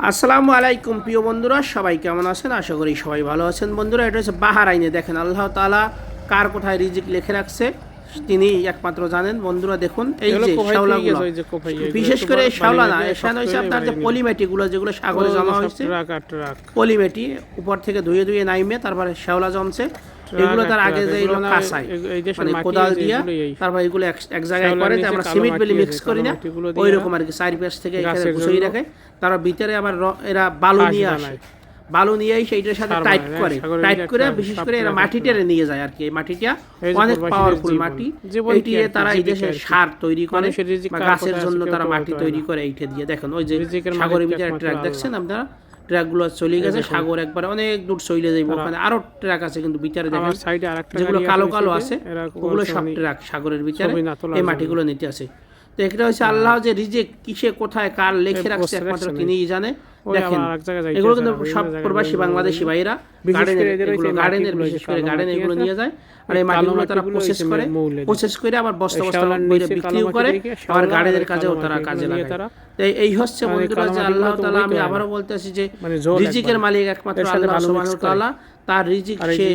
আসসালামু আলাইকুম প্রিয় বন্ধুরা, সবাই কেমন আছেন? আশা করি সবাই ভালো আছেন। বন্ধুরা, এটা হচ্ছে বাহরাইনে। দেখেন আল্লাহ তাআলা কার কোথায় রিজিক লিখে রাখছে তিনি একমাত্র জানেন। বন্ধুরা দেখুন, এই যে শ্যাওলাগুলো, বিশেষ করে শ্যাওলা না, এখানে হচ্ছে আপনার যে পলিমাটিগুলো যেগুলো সাগরে জমা হয়েছে, পলিমাটি উপর থেকে ধুয়ে ধুয়ে নাইমে তারপরে শ্যাওলা জমছে, এগুলো তার আগে যে কাঁচাই মানে কোদাল দিয়া তারপর এগুলো এক জায়গায় করে, আমরা সিমেন্ট বেলি মিক্স করি না, ওই রকম আর কি চারিপাশ থেকে এখানে গুছিয়ে রাখে। তারপর ভিতরে আবার এরা বালু নিয়ে আসে, বালু নিয়ে এসে এইটার সাথে টাইট করে বিশেষ করে এরা মাটি টেনে নিয়ে যায় আর কি। এই মাটিটা অনেক পাওয়ারফুল মাটি, এইটি তারা এই দেশে সার তৈরি করে বা গাছের জন্য তারা মাটি তৈরি করে এইটা দিয়ে। দেখেন ওই যে সাগরের ভিতরে ট্রাক দেখছেন আপনারা, ট্রাকগুলো চলে গেছে সাগর একবার অনেক দূর চলে যাইব, ওখানে আরো ট্রাক আছে কিন্তু ভিতরে দেখেন যেগুলো কালো কালো আছে, ওগুলো সব ট্রাক সাগরের ভিতরে এই মাটিগুলো নিতে আসে। তো এটা হচ্ছে আল্লাহ যে রিজিক কিসে কোথায় কার লেখে রাখছে একমাত্র তিনিই জানে। দেখেন এগুলো কিন্তু সব প্রবাসী বাংলাদেশি ভাইরা গার্ডেনের বিশেষ করে গার্ডেন এগুলো নিয়ে যায়, আর এই মাটিগুলো তারা প্রসেস করে আবার বস্তা বস্তা বিক্রিও করে, আবার গার্ডেনের কাজেও তারা কাজে লাগায়। এই হচ্ছে বন্ধুরা যে আল্লাহ তাআলা, আমি আবারও বলতেছি যে রিজিকের মালিক একমাত্র আল্লাহ সুবহানাহু ওয়া তাআলা। তার রিজিক সে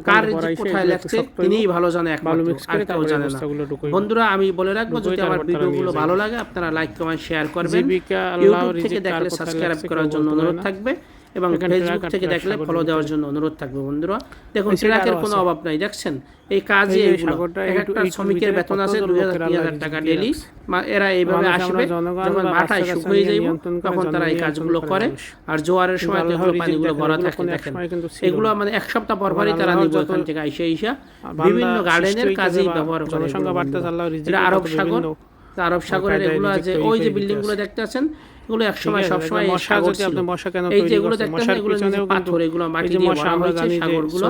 কার রিজিক কোথায় লেখছে তিনিই ভালো জানে, একমাত্র আর কেউ জানে না। বন্ধুরা আমি বলে রাখবো, যদি আমার ভিডিওগুলো ভালো লাগে আপনারা লাইক কমেন্ট শেয়ার করবেন। ইউটিউব থেকে দেখলে সাবস্ক্রাইব করার জন্য অনুরোধ থাকবে এবং ফেসবুক থেকে দেখলে ফলো দেওয়ার জন্য অনুরোধ থাকবে। বন্ধুরা দেখুন, ট্রাকের কোনো অভাব নাই, দেখছেন এই কাজে একটা শ্রমিকের বেতন আছে 2000-3000 টাকা ডেইলি। এরা এইভাবে আসবে, যখন মাথায় শুকিয়ে যাইব তখন তারা এই কাজগুলো করে, আর জোয়ারের সময় এগুলো পানিগুলো ভরা থাকে। দেখেন এগুলো মানে এক সপ্তাহ পরপরই তারা নিব এখান থেকে আইসা বিভিন্ন গার্ডেনের কাজেই ব্যবহার করে। এটা আরব সাগরের এগুলো আছে, ওই যে বিল্ডিং গুলো দেখতে আছেন এগুলো একসময় সবসময় সাগর ছিল। এই যে এগুলো দেখতেছেন এগুলো পাথর, এগুলো মাটি দিয়ে ভরা হয়েছে সাগরগুলো।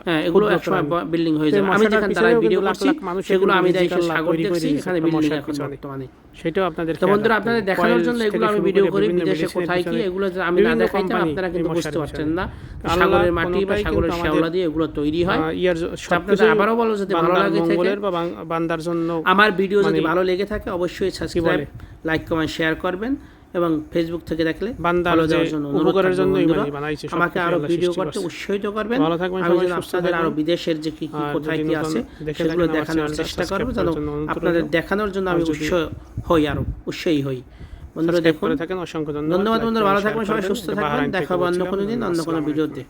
হ্যাঁ, এগুলো একসময় বিল্ডিং হয়ে যাবে। আমি যেখানে তারা ভিডিও করছি সেগুলো আমি দেখি সাগর দেখছি, এখানে বিল্ডিং এখন বর্তমানে। সেটাও আপনাদের তো বন্ধুরা আপনাদের দেখানোর জন্য এগুলো আমি ভিডিও করি। বিদেশে কোথায় কি এগুলো আমি না দেখাইতাম আপনারা কিন্তু বুঝতে পারছেন না। সাগরের মাটি বা সাগরের শ্যাওলা দিয়ে এগুলো তৈরি হয়। আপনাদের আবারও বলো, যদি ভালো লাগে থাকে বান্দার জন্য আমার ভিডিও যদি ভালো লেগে থাকে অবশ্যই সাবস্ক্রাইব লাইক কমেন্ট শেয়ার করবেন এবং ফেসবুক থেকে দেখলে ভালো দেওয়ার জন্য উপকারের জন্য আমাকে আরো ভিডিও করতে উৎসাহিত করবেন। আমি যেন আপনাদের আরো বিদেশের যে কি কি কোথায় কি আছে সেগুলো দেখানোর চেষ্টা করব, যেন আপনাদের দেখানোর জন্য আমি উৎসাহী হই। বন্ধুরা দেখুন, অসংখ্য ধন্যবাদ বন্ধুরা, ভালো থাকবেন সবাই, সুস্থ থাকবেন, দেখা হবে অন্য কোনো দিন অন্য কোনো ভিডিওতে।